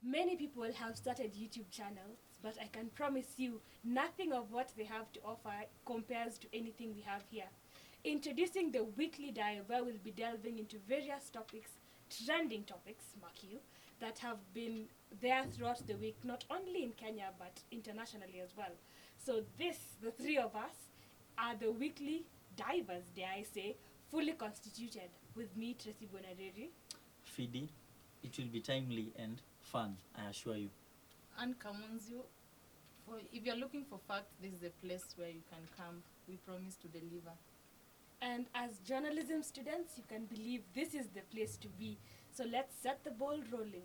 Many people have started YouTube channels, but I can promise you nothing of what they have to offer compares to anything we have here. Introducing the weekly dive, where we'll be delving into various topics, trending topics, mark you, that have been there throughout the week, not only in Kenya but internationally as well. So this, the three of us, are the weekly divers, dare I say, fully constituted. With me, Tracy Bonareri. Fidi, it will be timely and fun, I assure you. And Kamunzu, if you're looking for facts, this is a place where you can come. We promise to deliver. And as journalism students, you can believe this is the place to be. So let's set the ball rolling.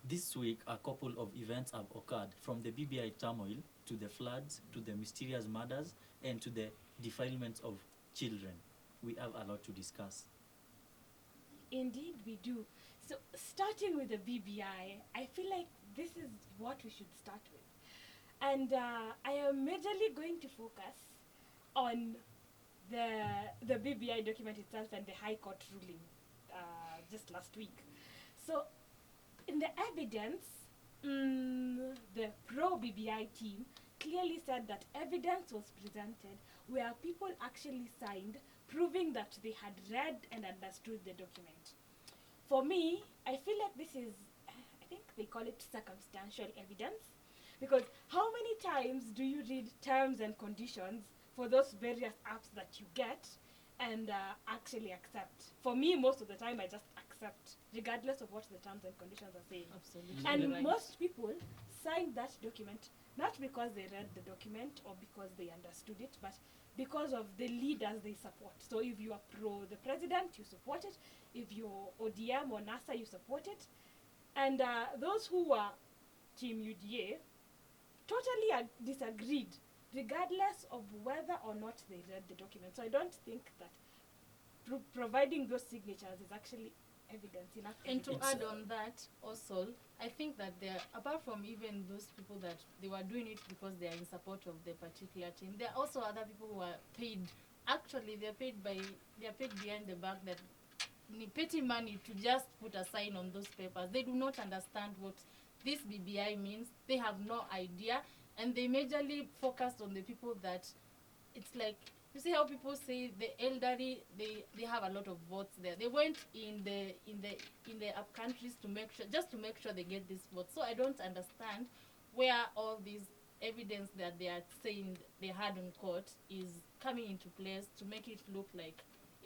This week, a couple of events have occurred, from the BBI turmoil to the floods to the mysterious murders and to the defilements of children. We have a lot to discuss. Indeed, we do. So, starting with the BBI, I feel like this is what we should start with. And I am majorly going to focus on the BBI document itself and the High Court ruling just last week. So, in the evidence, the pro-BBI team clearly said that evidence was presented where people actually signed, proving that they had read and understood the document. For me, I feel like this is, I think they call it circumstantial evidence, because how many times do you read terms and conditions for those various apps that you get and actually accept? For me, most of the time, I just accept, regardless of what the terms and conditions are saying. Absolutely. And right. most people sign that document not because they read the document or because they understood it, but because of the leaders they support. So if you are pro the president, you support it. If you're ODM or NASA, you support it. And those who were Team UDA totally disagreed, regardless of whether or not they read the document. So I don't think that providing those signatures is actually evidence enough. And to add on that, also, I think that apart from even those people that they were doing it because they are in support of the particular team, there are also other people who are paid. Actually, they are paid behind the back that petty money to just put a sign on those papers. They do not understand what this BBI means. They have no idea, and they majorly focused on the people that it's like, you see how people say the elderly, they have a lot of votes there. They went in the up countries to make sure they get this vote. So I don't understand where all these evidence that they are saying they had in court is coming into place to make it look like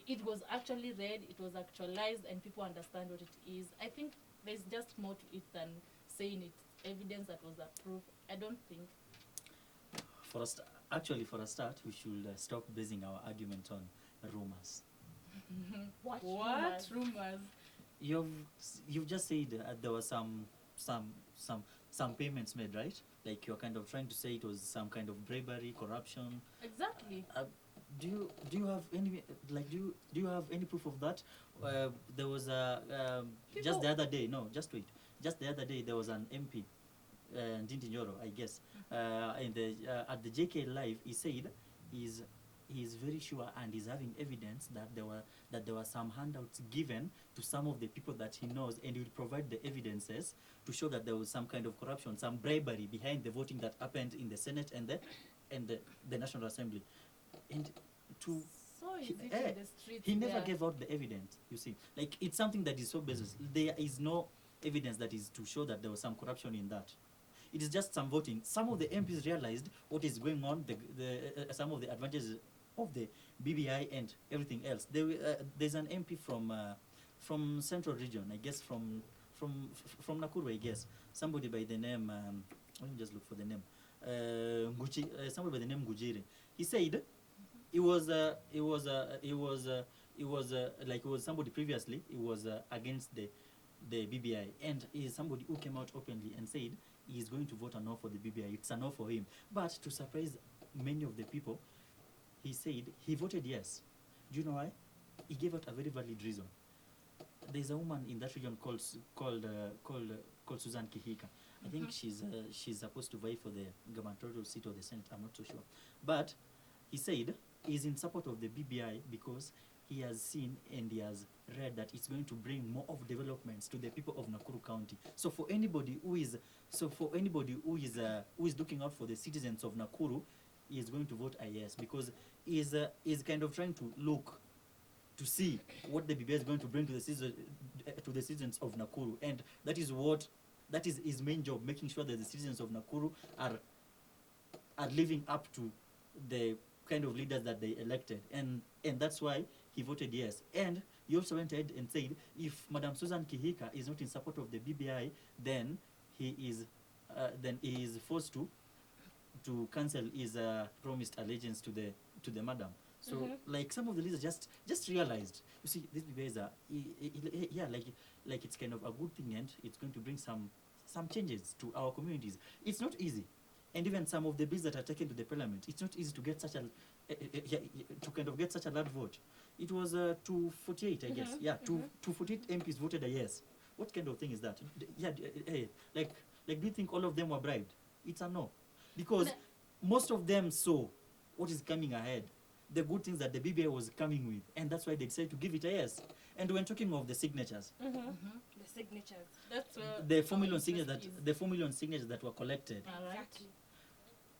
it was actually read, it was actualized, and people understand what it is. I think there's just more to it than saying it's evidence that was approved. I don't think. For a start, we should stop basing our argument on rumors. What Rumors? You've just said there were some payments made, right? Like you're kind of trying to say it was some kind of bribery, corruption. Exactly. Do you have any do you have any proof of that? There was just the other day. No, just wait. Just the other day there was an MP. Ndindi Nyoro, I guess, at the JK Live, he said he's very sure and he's having evidence that there were some handouts given to some of the people that he knows, and he will provide the evidences to show that there was some kind of corruption, some bribery behind the voting that happened in the Senate and the National Assembly. And so is it in the streets? He never gave out the evidence. You see, like it's something that is so baseless. There is no evidence that is to show that there was some corruption in that. It is just some voting. Some of the MPs realized what is going on, some of the advantages of the BBI and everything else. There's an MP from Central Region, I guess, from Nakuru, I guess. Somebody by the name, let me just look for the name. Somebody by the name Gujiri. He said it was somebody previously. It was against the BBI, and he is somebody who came out openly and said he is going to vote a no for the BBI. It's a no for him. But to surprise many of the people, he said he voted yes. Do you know why? He gave out a very valid reason. There's a woman in that region called Susan Kihika. I think she's supposed to vie for the gubernatorial seat or the Senate. I'm not so sure. But he said he's in support of the BBI because he has seen and he has read that it's going to bring more of developments to the people of Nakuru County. So for anybody who is looking out for the citizens of Nakuru, he is going to vote a yes, because he is kind of trying to look to see what the BBI is going to bring to the citizens of Nakuru, and that is his main job, making sure that the citizens of Nakuru are living up to the kind of leaders that they elected, and that's why he voted yes. And he also went ahead and said, if Madam Susan Kihika is not in support of the BBI, then he is forced to cancel his promised allegiance to the madam. So like some of the leaders just realized, you see, these BBIs are like it's kind of a good thing, and it's going to bring some changes to our communities. It's not easy. And even some of the bills that are taken to the parliament, it's not easy to get such a get such a large vote. It was 248, I guess. Yeah, 248 MPs voted a yes. What kind of thing is that? Like do you think all of them were bribed? It's a no, because most of them saw what is coming ahead, the good things that the BBI was coming with, and that's why they decided to give it a yes. And when talking of the signatures, The signatures. That's where the 4 million our signatures interest the 4 million signatures that were collected, All right. Exactly.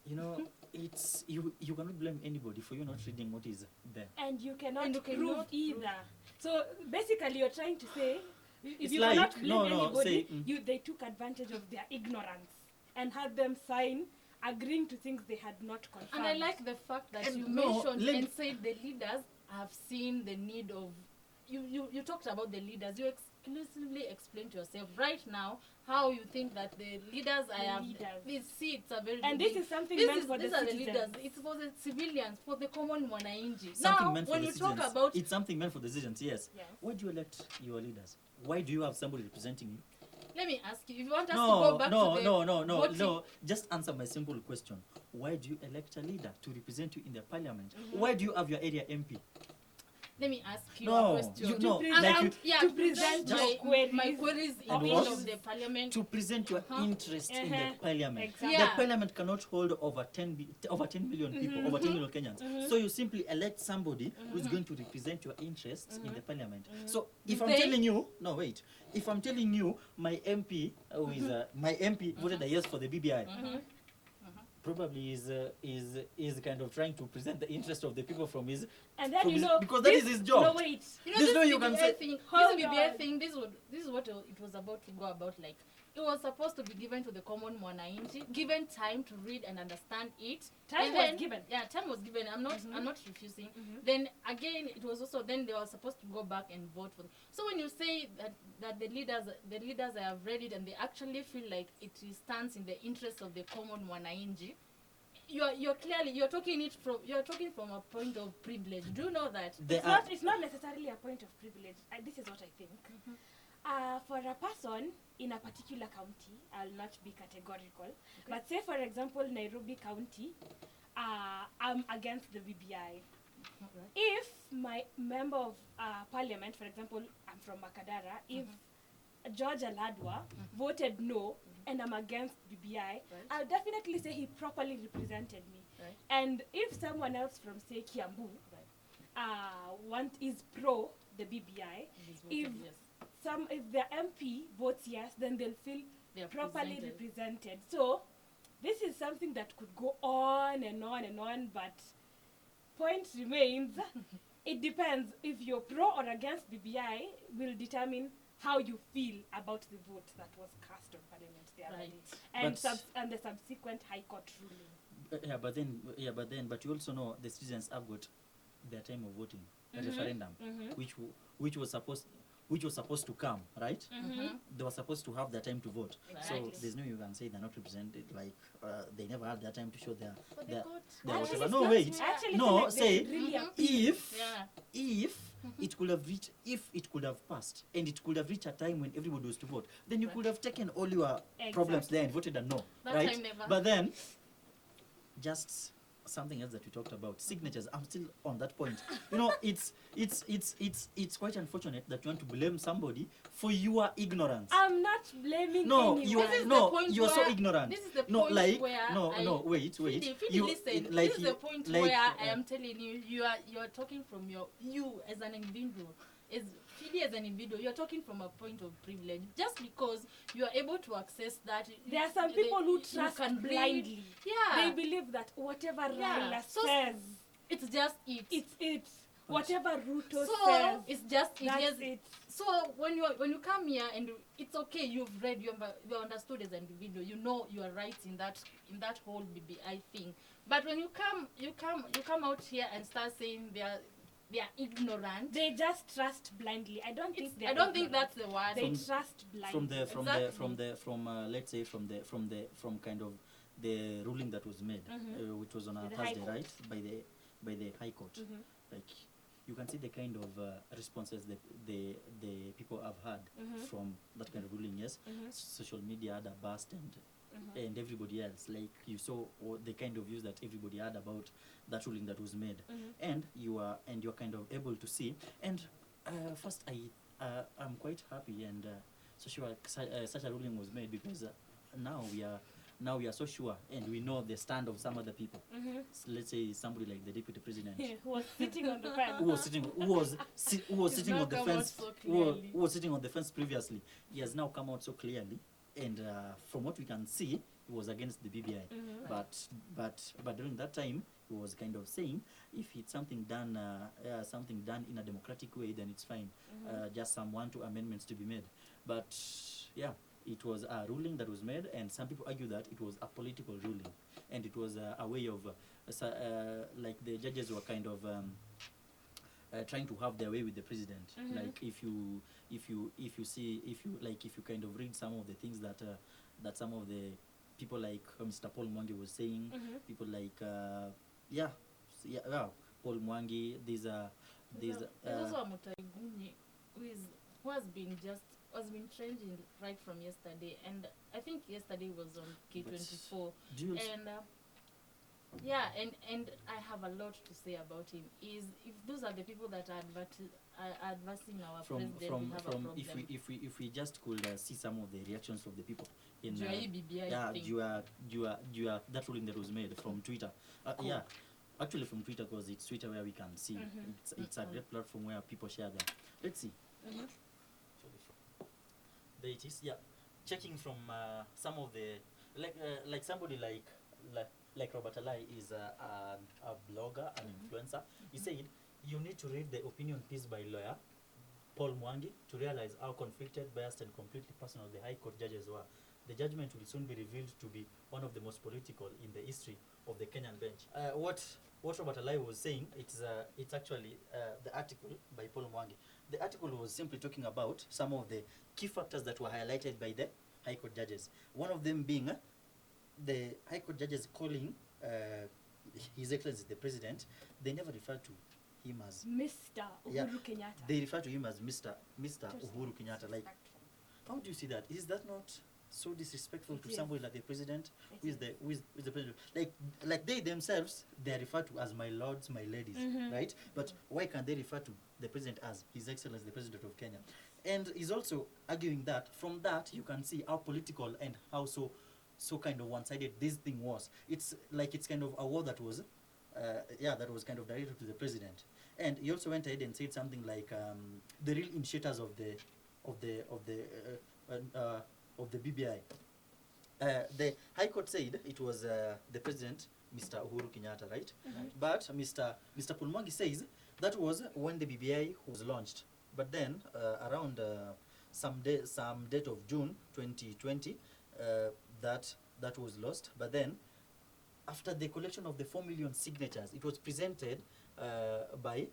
you know, it's you cannot blame anybody for you not reading what is there. And you cannot And you prove cannot either. So basically, you're trying to say, if It's you like- cannot blame no, anybody, say, they took advantage of their ignorance and had them sign agreeing to things they had not confirmed. And I like the fact that And you no, mentioned let- and said the leaders have seen the need of. You talked about the leaders. You exclusively explained to yourself right now how you think that the leaders The I have. leaders. These seats are very. And big. this is something This meant is- for the these are the citizens. leaders. It's for the civilians, for the common mwananchi. Something Now, meant for when the you talk citizens. about It's something meant for the citizens, yes. Yes. Why do you elect your leaders? Why do you have somebody representing you? let me ask you, if you want us to go back to the voting, no. Just answer my simple question. Why do you elect a leader to represent you in the parliament? Why do you have your area MP? let me ask you No, a question. you know, present- like you, Yeah, to to present present my your queries in And the what? end of the parliament. to present your interest in the parliament. Exactly. Yeah. The parliament cannot hold over 10 million people, over 10 million Kenyans. So you simply elect somebody who's going to represent your interests in the parliament. So if I'm They- telling you, no wait, if I'm telling you my MP, who is my MP voted a yes for the BBI, probably is kind of trying to present the interest of the people from his, And then from you his- know, because that this- is his job. No, wait. You know, There's this no you BBI can say- thing, Hold this BBI on. thing, this is what it was about to go about. Like, it was supposed to be given to the common mwananchi, given time to read and understand it. Time And was then- given. Yeah, time was given. I'm not refusing. Then again, it was also then they were supposed to go back and vote for. So when you say that the leaders have read it and they actually feel like it stands in the interest of the common mwananchi, you're talking from a point of privilege. Do you know that? They It's are, not, it's not necessarily a point of privilege. This is what I think. For a person in a particular county, I'll not be categorical, but say for example Nairobi County, I'm against the BBI. Alright. If my member of parliament, for example, I'm from Makadara, if George Aladwa voted no and I'm against BBI, I'll definitely say he properly represented me. Right. And if someone else from, say, Kiambu is pro the BBI, It is if voted yes. if the MP votes yes, then they'll feel They are properly presented. represented. So this is something that could go on and on and on, but point remains, it depends. If you're pro or against BBI will determine how you feel about the vote that was cast on Parliament the other Right. day, and, But- and the subsequent High Court ruling. but you also know the citizens have got their time of voting, a referendum, which was supposed to come, right? They were supposed to have their time to vote. So Exactly. there's no you can say they're not represented, like they never had their time to show their But they their, got- their Actually, whatever. it's No, not- wait. I actually No, feel like say, they really if Yeah. it could have reached, if it could have passed and it could have reached a time when everybody was to vote, then you Right. could have taken all your problems Exactly. there and voted a no, That right? time never. But then just something else that we talked about, signatures. I'm still on that point. It's quite unfortunate that you want to blame somebody for your ignorance. I'm not blaming No, anyone. you are This is the no, point you are so where- ignorant. this is the No, point like where no, I- no, wait. Fidi, You listen. like This is you, the point like, where I am telling you are talking from you as an individual. As Fidi as an individual, you're talking from a point of privilege. Just because you are able to access that, There are some people who trust can read. blindly. Yeah. They believe that whatever Yeah. Raila So says, it's just it. it's it. Whatever Ruto So says, it's just it. that's Yes. it. So when you come here and it's okay, you've read, you understood as an individual, you know you are right in that whole BBI thing. But when you come out here and start saying they are ignorant. They just trust blindly. I don't think I don't think that's the word. They From- trust blindly. from kind of the ruling that was made, which was on a By the High Thursday, Court. right, by the High Court. Like, you can see the kind of responses that the people have had from that kind of ruling. Yes, social media had a burst, and everybody else, like, you saw the kind of views that everybody had about that ruling that was made, and you're kind of able to see. And first, I'm quite happy and so sure such a ruling was made, because now we are so sure, and we know the stand of some other people. So let's say somebody like the deputy president, Who was sitting on the fence. who was sitting now on the come out fence, so who clearly. was sitting on the fence previously. He has now come out so clearly, and from what we can see, he was against the BBI. But during that time, he was kind of saying, if it's something done in a democratic way, then it's fine. Just some 1-2 amendments to be made. But yeah, it was a ruling that was made, and some people argue that it was a political ruling, and it was a way of like the judges were kind of trying to have their way with the president. Like, if you kind of read some of the things that some of the people like Mr. Paul Mwangi was saying, people like Paul Mwangi, there's also a Mutaiguni who has been trending right from yesterday, and I think yesterday was on K24. And and I have a lot to say about him. Is if those are the people that are advancing our president, we have a problem. if we just could see some of the reactions of the people in that ruling that was made from Twitter. Cool. Actually from Twitter, because it's Twitter where we can see. It's a great platform where people share them. Let's see. There it is. Yeah, checking from some of the like somebody like Robert Alai is a blogger, an influencer. He said, you need to read the opinion piece by lawyer Paul Mwangi to realize how conflicted, biased, and completely personal the High Court judges were. The judgment will soon be revealed to be one of the most political in the history of the Kenyan bench. What Robert Alai was saying, it's actually the article by Paul Mwangi. The article was simply talking about some of the key factors that were highlighted by the High Court judges. One of them being the High Court judges calling His Excellency the President. They never refer to him as Mr. Uhuru Kenyatta. They refer to him as Mr. Uhuru Kenyatta. Like, how do you see that? Is that not so disrespectful to somebody like the president, who is the president? Like they themselves, they are referred to as my lords, my ladies, right? But why can't they refer to the president as His Excellency the President of Kenya? And he's also arguing that from that you can see how political and how so kind of one-sided this thing was. It's like it's kind of a war that was that was kind of directed to the president. And he also went ahead and said something like the real initiators of the BBI. The High Court said it was the president, Mr. Uhuru Kenyatta, right? But Mr. Pulmangi says that was when the BBI was launched. But then around some date of June 2020, that was lost. But then after the collection of the 4 million signatures, it was presented by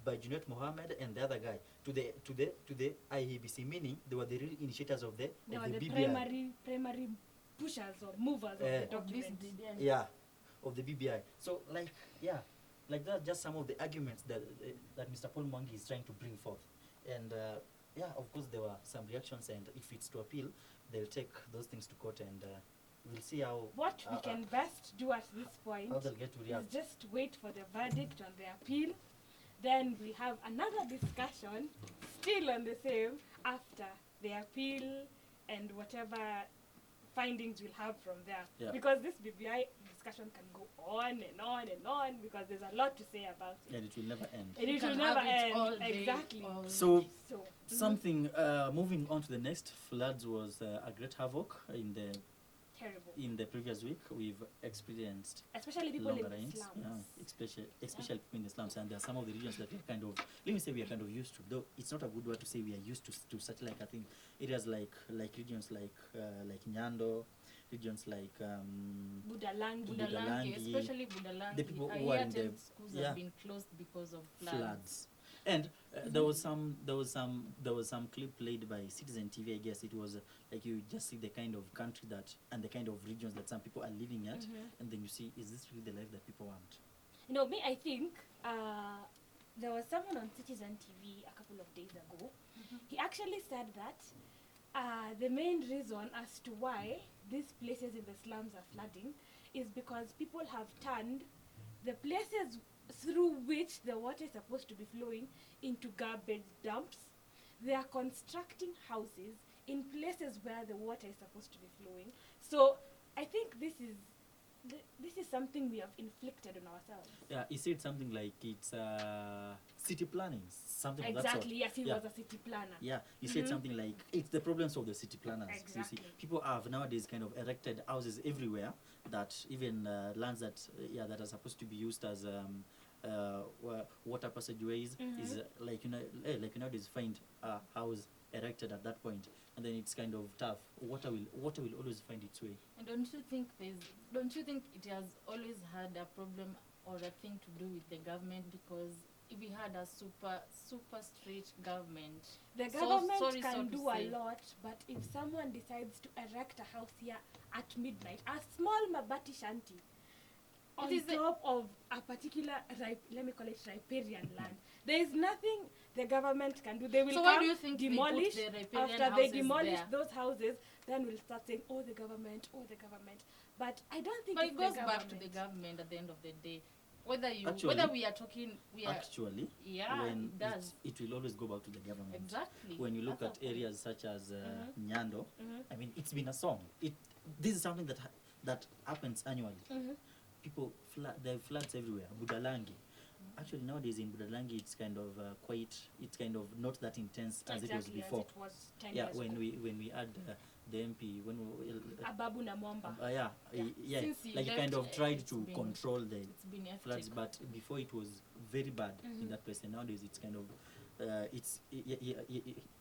Junet Mohammed and the other guy to the IEBC, meaning they were the real initiators of the BBI. primary pushers or movers of the document. Of the BBI. So like that's just some of the arguments that Mr. Paul Mwangi is trying to bring forth. And of course there were some reactions, and if it's to appeal, they'll take those things to court, and we'll see how what we can best do at this point how they'll get to is react. just wait for the verdict on the appeal. Then we have another discussion, still on the same, after the appeal and whatever findings we'll have from there. Yeah. Because this BBI discussion can go on and on and on because there's a lot to say about it. And it will never end. And You it will can never have it all end. day, Exactly. all So So, something moving on to the next, floods was a great havoc terrible. in the previous week. We've experienced Especially people longer in the rains, slums. especially people in the slums, and there are some of the regions that we are kind of, let me say we are kind of used to, though it's not a good word to say we are used to such, like I think areas like regions like Nyando, regions like Budalangi. Budalangi, especially Budalangi. the people I who are hear in 10 the- schools yeah. have been closed because of floods. and there was some clip played by Citizen TV. I guess it was like you just see the kind of country that and the kind of regions that some people are living at, and then you see, is this really the life that people want? You know, me, I think there was someone on Citizen TV a couple of days ago. He actually said that the main reason as to why these places in the slums are flooding is because people have turned the places through which the water is supposed to be flowing into garbage dumps. They are constructing houses in places where the water is supposed to be flowing. So I think this is something we have inflicted on ourselves. Yeah, he said something like it's city planning, something of that sort. Exactly, yes, he Yeah. was a city planner. Yeah, he said something like it's the problems of the city planners. You see, Exactly. people have nowadays kind of erected houses everywhere that even lands that that are supposed to be used as water passageways is like nowadays find a house erected at that point, and then it's kind of tough. Water will always find its way. And don't you think it has always had a problem or a thing to do with the government? Because if we had a super strict government, The government sorry can to do say. a lot, but if someone decides to erect a house here at midnight, a small mabati shanty, on is the- top of a particular, let me call it riparian land, there is nothing the government can do. They will So why come, do you think they put demolish. the riparian After they houses demolish there? those houses, then we'll start saying, oh, the government, oh, the government. But I don't think But it's it goes the back to government. the government at the end of the day. Whether Actually- we are talking, Actually, yeah, when it does. it will always go back to the government. Exactly. When you look That's at our point. areas such as Nyando, I mean, it's been a song. This is something that happens annually. People there are floods everywhere. Budalangi. Actually, nowadays in Budalangi, it's kind of it's kind of not that intense as it was Exactly before. as it was 10 Yeah, years when ago. we had the MP, when we, Ababu na Mwamba. Yeah. Since he like he left, kind of tried it's to been- control the It's been hectic. floods, but before it was very bad in that place, and nowadays it's kind of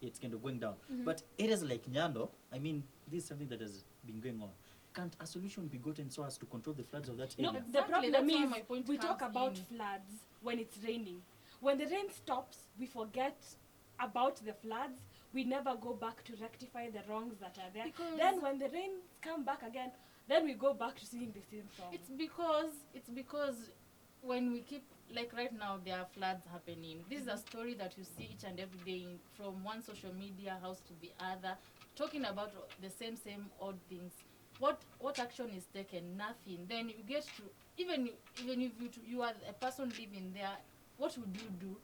it's kind of going down. But areas like Nyando, I mean, this is something that has been going on. Can't a solution be gotten so as to control the floods of that No, area? the Exactly, problem that's why is my point we comes talk about in. floods when it's raining. When the rain stops, we forget about the floods. We never go back to rectify the wrongs that are there. Because- Then when the rain come back again, then we go back to singing the same song. It's because when we keep, like right now there are floods happening. This is a story that you see each and every day from one social media house to the other, talking about the same odd things. What action is taken? Nothing. Then you get to even if you are a person living there, what would you do?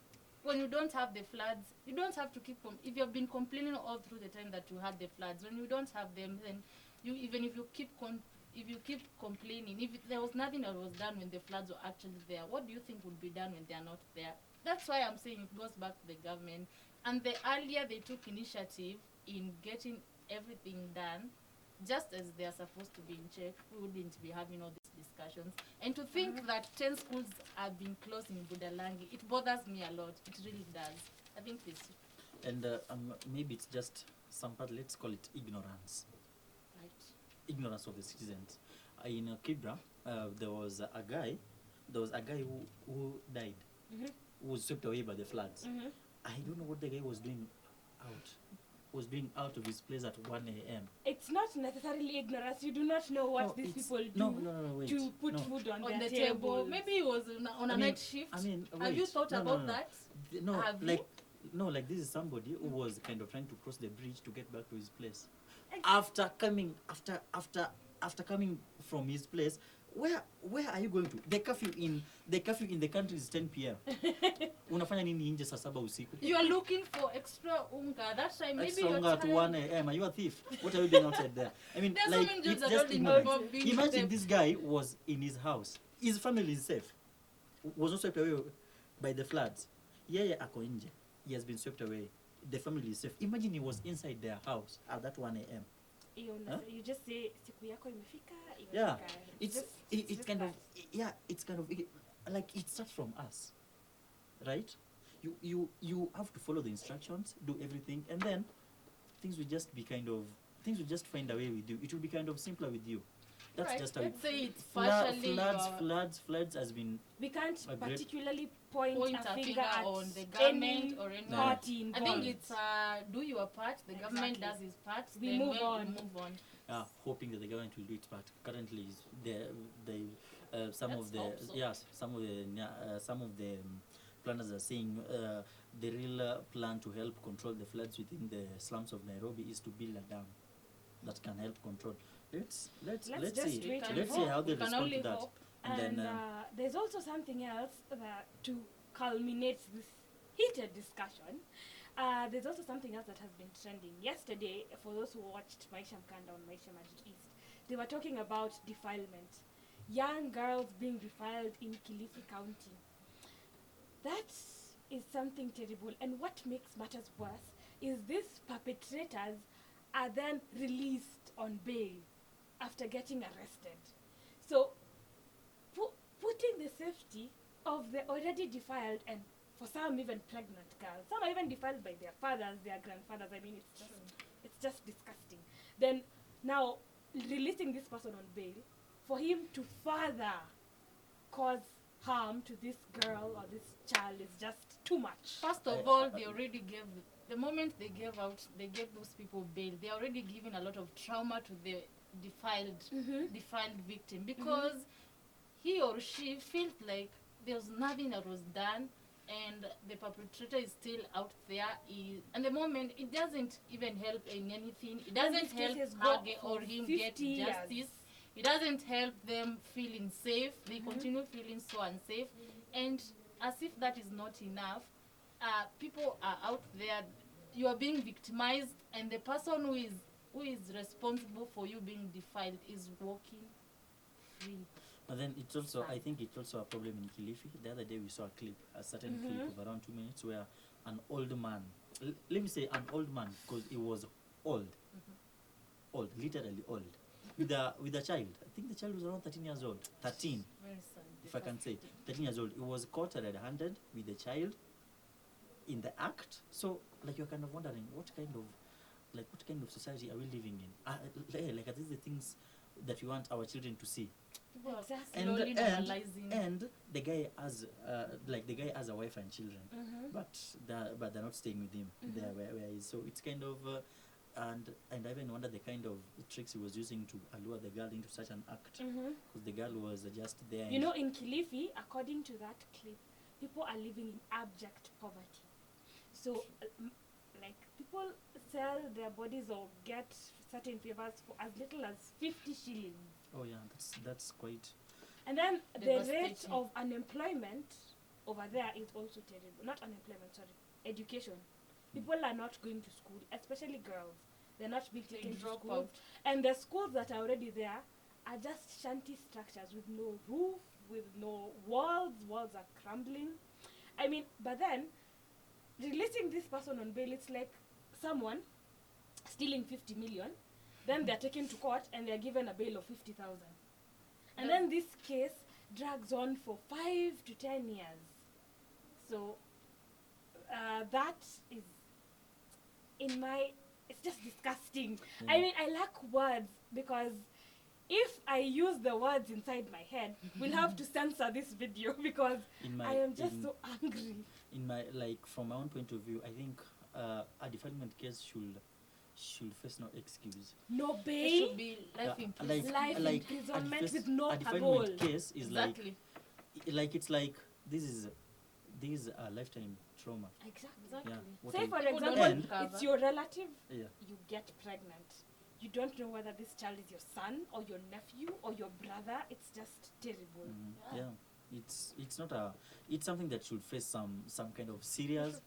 When you don't have the floods, you don't have to keep if you have been complaining all through the time that you had the floods. When you don't have them, then if you keep complaining, if there was nothing that was done when the floods were actually there, what do you think would be done when they are not there? That's why I'm saying it goes back to the government. And the earlier they took initiative in getting everything done, just as they are supposed to be in check, we wouldn't be having all these discussions. And to think that 10 schools have been closed in Budalangi, it bothers me a lot. It really does. I think it's And maybe it's just some part, let's call it ignorance. right. Ignorance of the citizens. In Kibra, there was a guy who died, who was swept away by the floods. I don't know what the guy was doing out of his place at 1 a.m. It's not necessarily ignorance. You do not know what these people do wait. to put No. food on, On their the table. tables. Maybe he was on a I mean- night shift. I mean, have you wait. thought No, about no. that? No, Have like you? no, like this is somebody who was kind of trying to cross the bridge to get back to his place. Ex- After coming, after after coming from his place, where are you going to? The curfew in the country is 10 p.m. Unafanya nini nje saa 7 usiku? You are looking for extra unga. That time maybe Extra you're unga at tired. 1 a.m. Are you a thief? What are you doing outside there? I mean, There's so like, many jobs it's that just don't ignorance. involve being Imagine safe. this guy was in his house. His family is safe. Was not swept away by the floods. Yeye ako nje. He has been swept away. The family is safe. Imagine he was inside their house at that 1 a.m. Huh? You just say siku yako imefika. Yeah, It's it's kind of, yeah, it's kind of like it starts from us, right? You have to follow the instructions, do everything, and then things will just find a way with you. It will be kind of simpler with you. That's Right, just how let's say it's partially floods has been We can't a great- particularly point a a finger at on the government any or anyone. party I involved. think it's do your part. The government does Exactly. its part. We then move we on. move on. hoping that the government will do its part. Currently, some of Let's the hope so. yes, some of the planners are saying the real plan to help control the floods within the slums of Nairobi is to build a dam that can help control. Let's just see. wait and Let's see hope. how they We can respond only to that. hope. And And then there's also something else that to culminate this heated discussion. There's also something else that has been trending. Yesterday, for those who watched Maisha Mkanda on Maisha Magic East, they were talking about defilement. Young girls being defiled in Kilifi County. That is something terrible. And what makes matters worse is these perpetrators are then released on bail after getting arrested. So, putting the safety of the already defiled and for some even pregnant girls, some are even defiled by their fathers, their grandfathers. I mean, it's just disgusting. Then now releasing this person on bail for him to further cause harm to this girl or this child is just too much. First of all, they already gave, the moment they gave those people bail, they already given a lot of trauma to the defiled victim, because he or she feels like there was nothing that was done and the perpetrator is still out there. And the moment, it doesn't even help in anything. It doesn't these help cases her go or for him 50 get years. justice. It doesn't help them feeling safe. They continue feeling so unsafe. And as if that is not enough, people are out there, you are being victimized, and the person who is responsible for you being defiled is walking free. But then it's also, I think it's also a problem in Kilifi. The other day we saw a certain clip of around 2 minutes where an old man, let me say an old man because he was old, literally old, with a child. I think the child was around 13 years old, 13, Very sad. if I can say, 13 years old. He was caught red-handed with the child in the act. So, like, you're kind of wondering what kind of society are we living in? Like, are these the things that we want our children to see? People are Exactly. slowly normalizing. And the guy has a wife and children, but they're not staying with him there where he is. So it's kind of and I even wonder the kind of tricks he was using to allure the girl into such an act, because the girl was just there. You know, in Kilifi, according to that clip, people are living in abject poverty. So, like, people sell their bodies or get certain favors for as little as 50 shillings. Oh yeah, that's quite. And then the rate Devastating. of unemployment over there is also terrible. Not unemployment, sorry, education. People are not going to school, especially girls. They're not being They taken to drop school. out. And the schools that are already there are just shanty structures with no roof, with no walls. Walls are crumbling. I mean, but then, releasing this person on bail, it's like someone stealing 50 million, then they're taken to court and they're given a bail of 50,000. And then this case drags on for 5 to 10 years. So, that is, it's just disgusting. I mean, I lack words because if I use the words inside my head, we'll have to censor this video because I am just so angry. In my, like, from my own point of view, I think a defilement case should face no excuse. No It bail. should be life imprisonment. Life imprisonment with no a parole. defilement case is Exactly. it's like this is a lifetime trauma. Exactly. Yeah. What Say I- for People don't example, And- cover. it's your relative, Yeah. you get pregnant. you don't know whether this child is your son or your nephew or your brother. It's just terrible. Yeah. It's not a, it's something that should face some kind of serious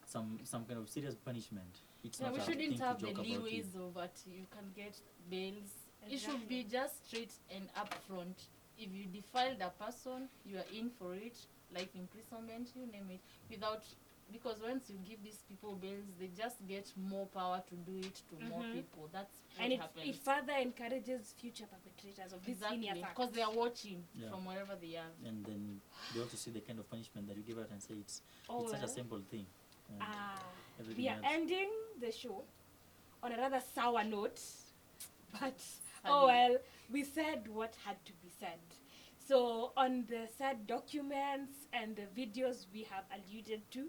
some kind of serious punishment. It's Yeah, not we a shouldn't thing have to the joke about. leeways of what you can get bails. It should Exactly. be just straight and upfront. If you defiled a person, you are in for it, life imprisonment, you name it, without, because once you give these people bails, they just get more power to do it to more people. That's what And happens. it further encourages future perpetrators of these heinous Exactly, acts. because they are watching Yeah. from wherever they are. And then they also see the kind of punishment that you give out and say it's Oh, such a well. simple thing. And everything We are else. ending the show on a rather sour note, but Sadly. oh well, we said what had to be said. So on the said documents and the videos we have alluded to,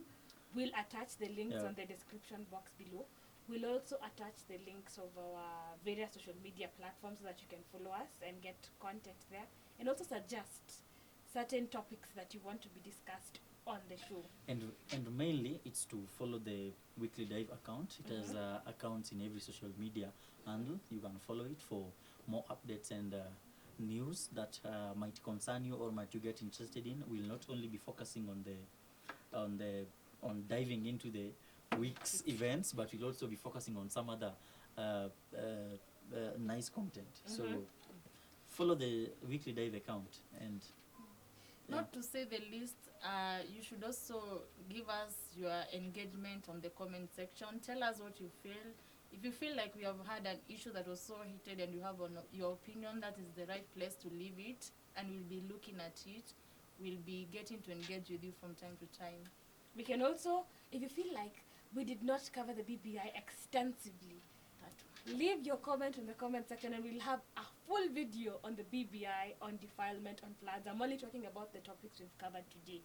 we'll attach the links Yeah. on the description box below. We'll also attach the links of our various social media platforms so that you can follow us and get content there, and also suggest certain topics that you want to be discussed on the show. And mainly it's to follow the Weekly Dive account. It has accounts in every social media handle. You can follow it for more updates and news that might concern you or might you get interested in. We'll not only be focusing on diving into the week's events, but we'll also be focusing on some other nice content. So follow the Weekly Dive account. And Not to say the least, you should also give us your engagement on the comment section. Tell us what you feel. If you feel like we have had an issue that was so heated and you have your opinion, that is the right place to leave it, and we'll be looking at it. We'll be getting to engage with you from time to time. We can also, if you feel like we did not cover the BBI extensively, leave your comment in the comment section and we'll have a full video on the BBI, on defilement, on floods. I'm only talking about the topics we've covered today.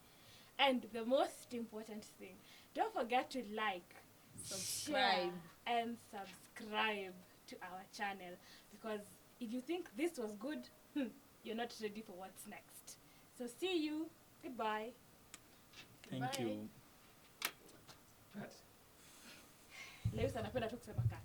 And the most important thing, don't forget to like, Subscribe. share, and subscribe to our channel, because if you think this was good, you're not ready for what's next. So see you. Goodbye. thank Bye. you. Leo anapenda tu kusema cut.